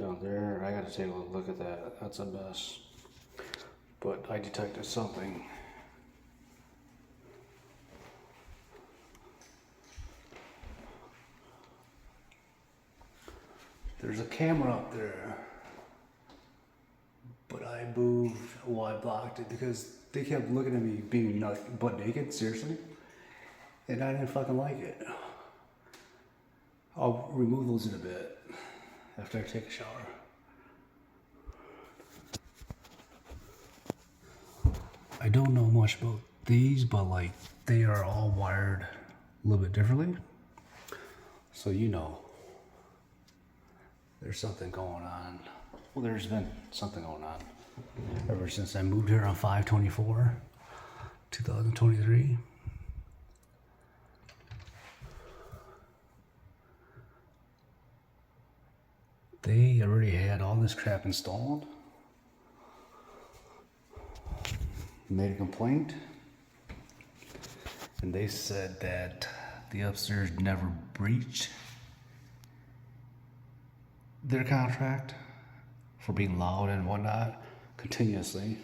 Down there, I gotta take a look at that. That's a mess. But I detected something. There's a camera up there. But I moved, well, I blocked it because they kept looking at me being butt naked, seriously. And I didn't fucking like it. I'll remove those in a bit after I take a shower. I don't know much about these, but like they are all wired a little bit differently. So you know, there's something going on. Well, there's been something going on ever since I moved here on 5/24/2023. They already had all this crap installed. Made a complaint, and they said that the upstairs never breached their contract for being loud and whatnot continuously.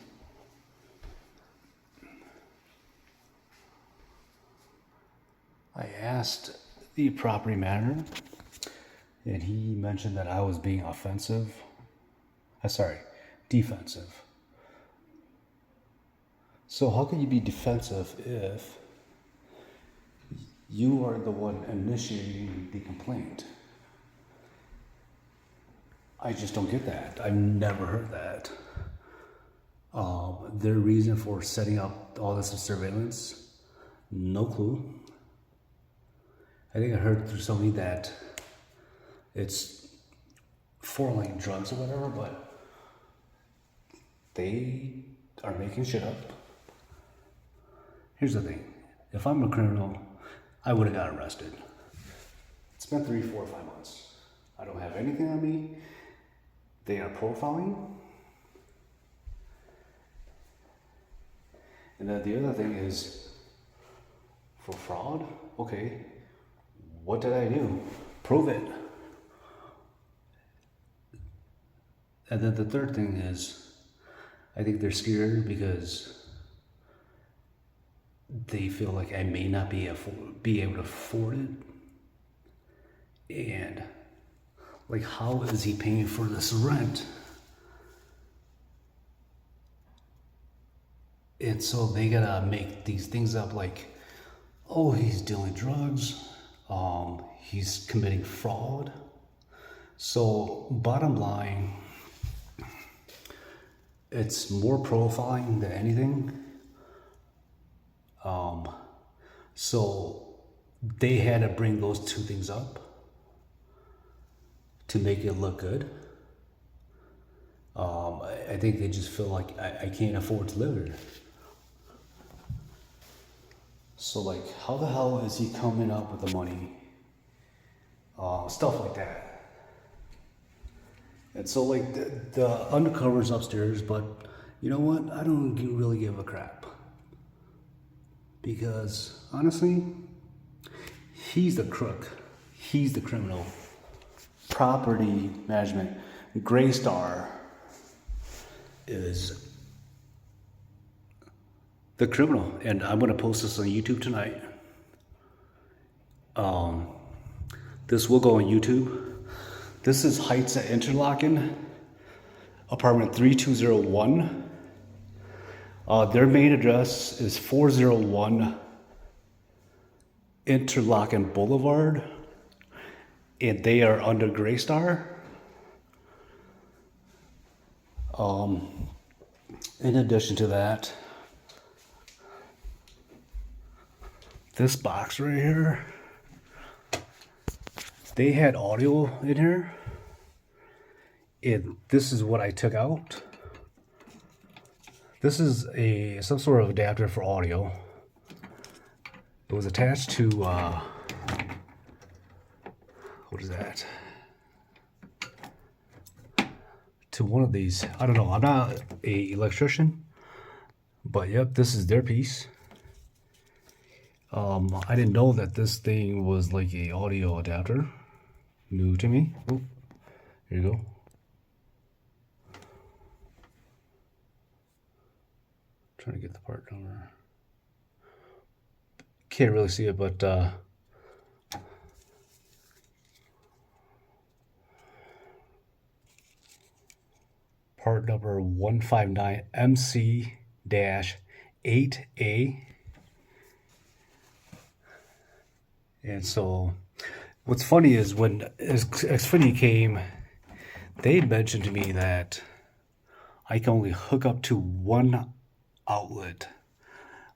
I asked the property manager, and he mentioned that I was being offensive. Defensive. So how can you be defensive if you are the one initiating the complaint? I just don't get that. I've never heard that. Their reason for setting up all this surveillance, no clue. I think I heard through somebody that it's for like drugs or whatever, but they are making shit up. Here's the thing. If I'm a criminal, I would have got arrested. It's been 3, 4, 5 months. I don't have anything on me. They are profiling. And then the other thing is, for fraud, okay, what did I do? Prove it. And then the third thing is, I think they're scared because they feel like I may not be able to afford it. And like, how is he paying for this rent? And so they gotta make these things up like, oh, he's dealing drugs, he's committing fraud. So bottom line, it's more profiling than anything. So they had to bring those two things up to make it look good. I think they just feel like I can't afford to live here. So like, how the hell is he coming up with the money? Stuff like that. And so like the undercover's upstairs, but you know what? I don't really give a crap. Because honestly, he's the crook. He's the criminal. Property management, Greystar is the criminal. And I'm going to post this on YouTube tonight. This will go on YouTube. This is Heights at Interlocken, apartment 3201. Their main address is 401 Interlocken Boulevard, and they are under Greystar. In addition to that, this box right here, they had audio in here, and this is what I took out. This is some sort of adapter for audio. It was attached to what is that? To one of these. I don't know. I'm not an electrician, but yep, this is their piece. I didn't know that this thing was like a audio adapter. New to me. Oh, here you go. trying to get the part number. Can't really see it, but part number 159 MC-8A. And so what's funny is when Xfinity came, they mentioned to me that I can only hook up to one outlet,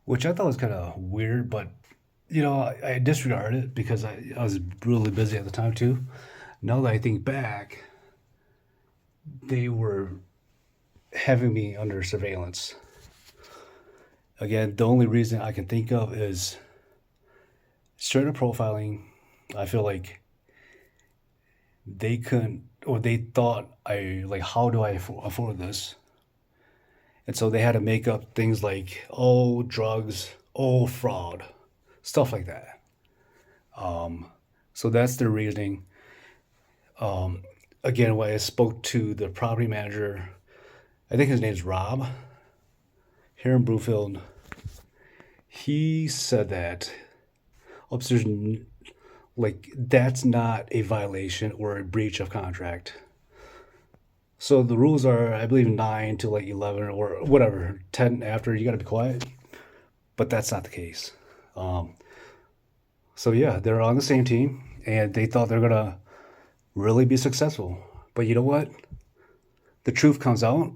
which I thought was kind of weird, but I disregarded it because I was really busy at the time too. Now that I think back, they were having me under surveillance. Again, the only reason I can think of is straight up profiling. I feel like they couldn't, or they thought how do I afford this? And so they had to make up things like, oh, drugs, oh, fraud, stuff like that. So that's their reasoning. Again, when I spoke to the property manager, I think his name's Rob, here in Broomfield, he said that upstairs, that's not a violation or a breach of contract. So the rules are, I believe, 9 to 11 or whatever, 10 after, you got to be quiet. But that's not the case. So yeah, they're on the same team, and they thought they're going to really be successful. But you know what? The truth comes out.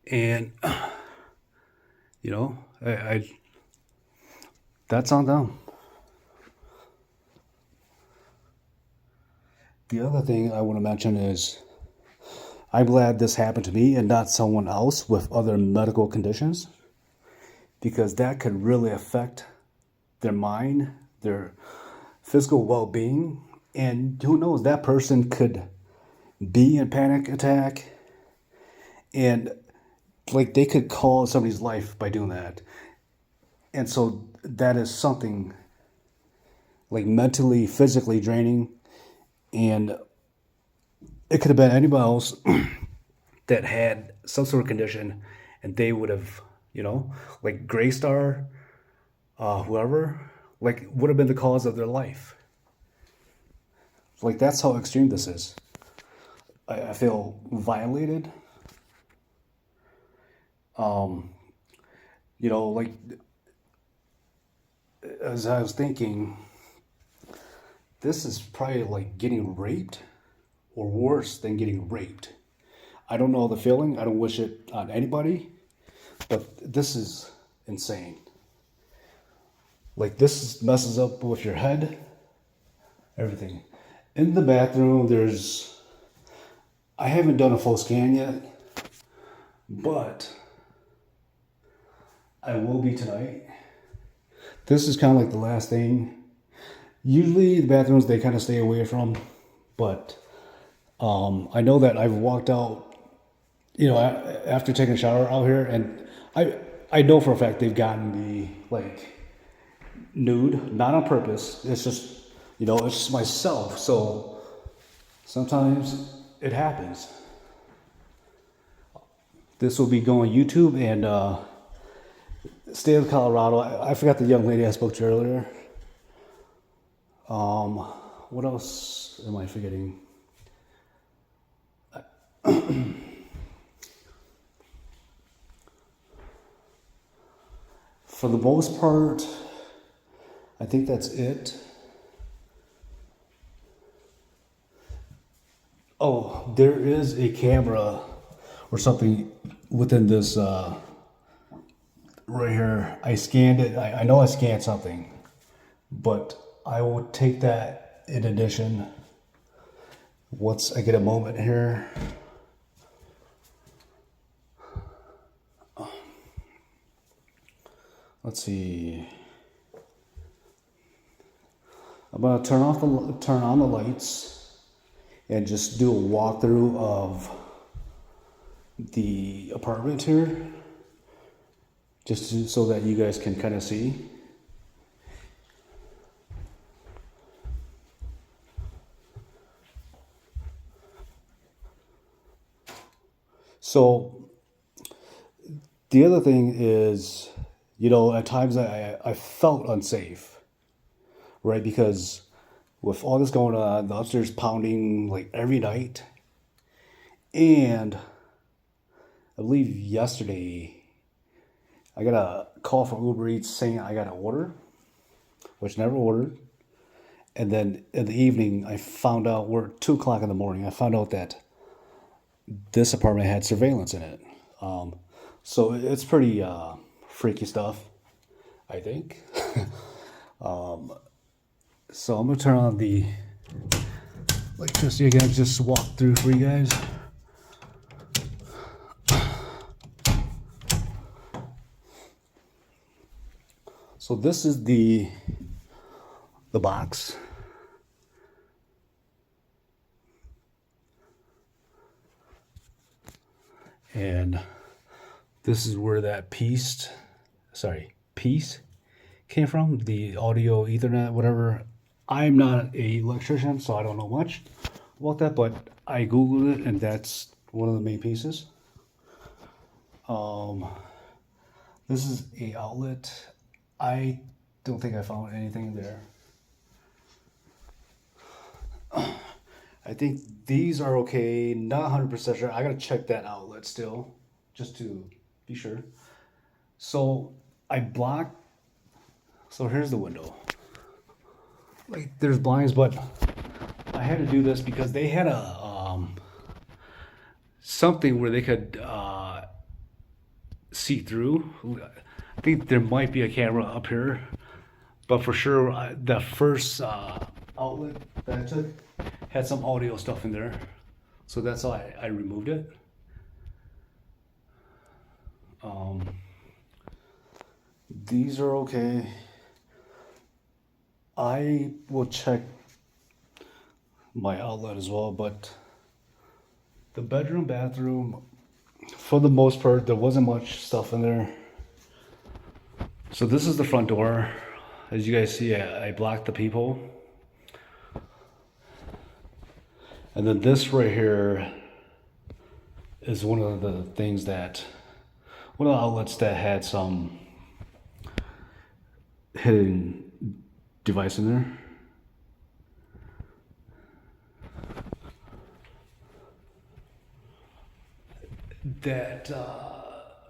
And, I that's on them. The other thing I want to mention is I'm glad this happened to me and not someone else with other medical conditions, because that could really affect their mind, their physical well-being, and who knows, that person could be in panic attack, and they could call somebody's life by doing that. And so that is something mentally, physically draining. And it could have been anybody else that had some sort of condition, and they would have, Greystar, whoever, would have been the cause of their life. That's how extreme this is. I feel violated. As I was thinking, this is probably getting raped or worse than getting raped. I don't know the feeling. I don't wish it on anybody, but this is insane. This messes up with your head, everything. In the bathroom, I haven't done a full scan yet, but I will be tonight. This is kind of the last thing. Usually the bathrooms they kind of stay away from, but I know that I've walked out, after taking a shower out here, and I know for a fact they've gotten me nude, not on purpose. It's just it's just myself. So sometimes it happens. This will be going YouTube and state of Colorado. I forgot the young lady I spoke to earlier. What else am I forgetting? For the most part, I think that's it. Oh, there is a camera or something within this right here. I scanned it. I know I scanned something, but I will take that in addition once I get a moment here. Let's see. I'm gonna turn on the lights and just do a walkthrough of the apartment here, so that you guys can kind of see. So The other thing is, at times I felt unsafe, right? Because with all this going on, the upstairs pounding like every night. And I believe yesterday I got a call from Uber Eats saying I got an order, which I never ordered. And then in the evening, I found out, we're at 2 o'clock in the morning, I found out that this apartment had surveillance in it. So it's pretty freaky stuff, I think. So I'm going to turn on the electricity again, just walk through for you guys. So this is the box. And this is where that piece came from, the audio Ethernet, whatever. I'm not a electrician, so I don't know much about that, but I Googled it, and that's one of the main pieces. This is a outlet. I don't think I found anything there. I think these are okay. Not 100% sure. I gotta check that outlet still, just to be sure. So I blocked. So here's the window. Like there's blinds, but I had to do this because they had a something where they could see through. I think there might be a camera up here, but for sure the first outlet that I took had some audio stuff in there, so that's why I removed it. These are okay. I will check my outlet as well, but the bedroom, bathroom, for the most part, there wasn't much stuff in there. So this is the front door. As you guys see, I blocked the peephole. And then this right here is one of the things that, one of the outlets that had some hidden device in there. That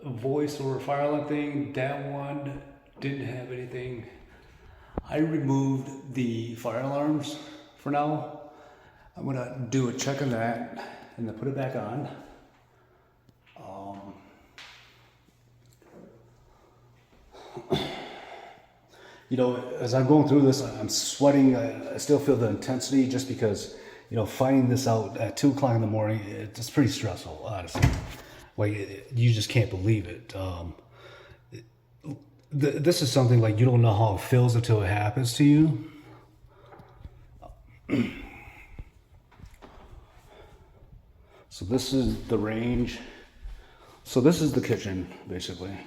voice over fire alarm thing, that one didn't have anything. I removed the fire alarms for now. I'm gonna do a check on that and then put it back on. As I'm going through this, I'm sweating. I still feel the intensity just because, finding this out at 2 o'clock in the morning, it's pretty stressful, honestly. Like, you just can't believe it. This is something like you don't know how it feels until it happens to you. So this is the range. So this is the kitchen, basically.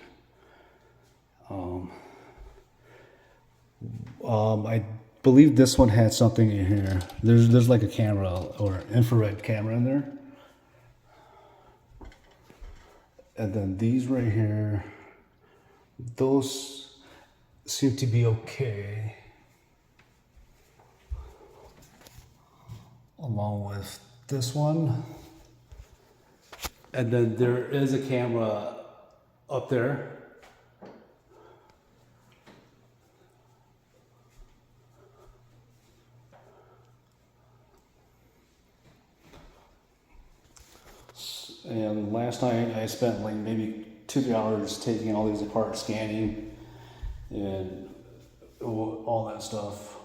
I believe this one had something in here. There's like a camera or infrared camera in there. And then these right here, those seem to be okay. Along with this one. And then there is a camera up there. And last night I spent like maybe 2-3 hours taking all these apart, scanning and all that stuff.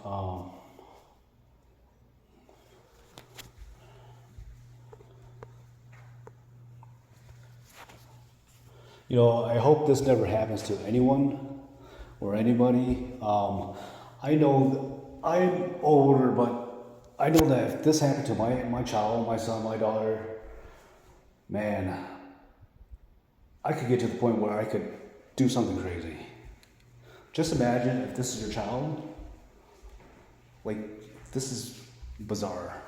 I hope this never happens to anyone or anybody. I know that I'm older, but I know that if this happened to my child, my son, my daughter, man, I could get to the point where I could do something crazy. Just imagine if this is your child. Like, this is bizarre.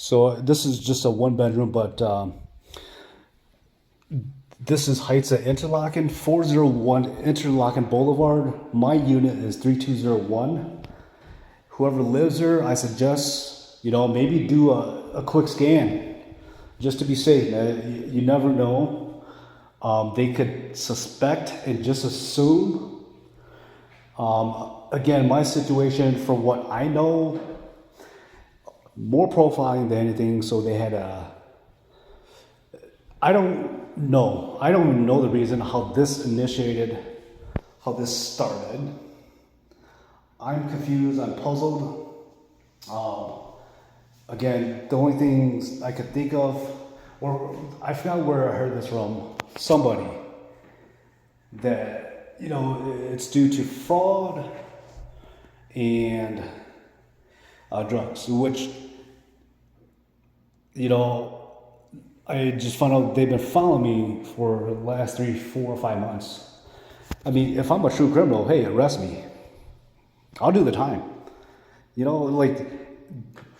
So this is just a one bedroom, but this is Heights at Interlocken, 401 Interlocken Boulevard. My unit is 3201. Whoever lives there, I suggest, maybe do a quick scan just to be safe. You never know. They could suspect and just assume. Again, my situation, from what I know, more profiling than anything. So they had I don't know. I don't even know the reason how this initiated, how this started. I'm confused. I'm puzzled. Again, the only things I could think of, or I forgot where I heard this from, somebody, that, it's due to fraud and drugs, which, I just found out they've been following me for the last 3, 4, or 5 months. I mean, if I'm a true criminal, hey, arrest me. I'll do the time.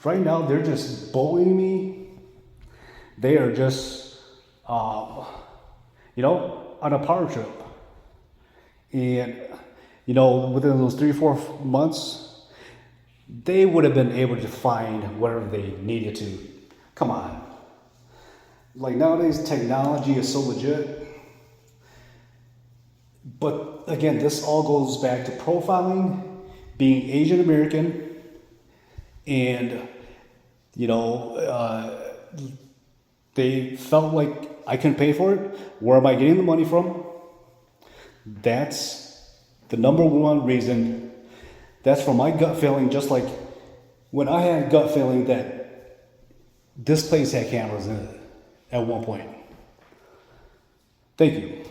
Right now they're just bullying me. They are just, on a power trip. And, within those 3, 4 months, they would have been able to find whatever they needed to. Come on. Like nowadays, technology is so legit. But again, this all goes back to profiling, being Asian American, and, they felt like I couldn't pay for it. Where am I getting the money from? That's the number one reason. That's from my gut feeling, just like when I had a gut feeling that this place had cameras in it at one point. Thank you.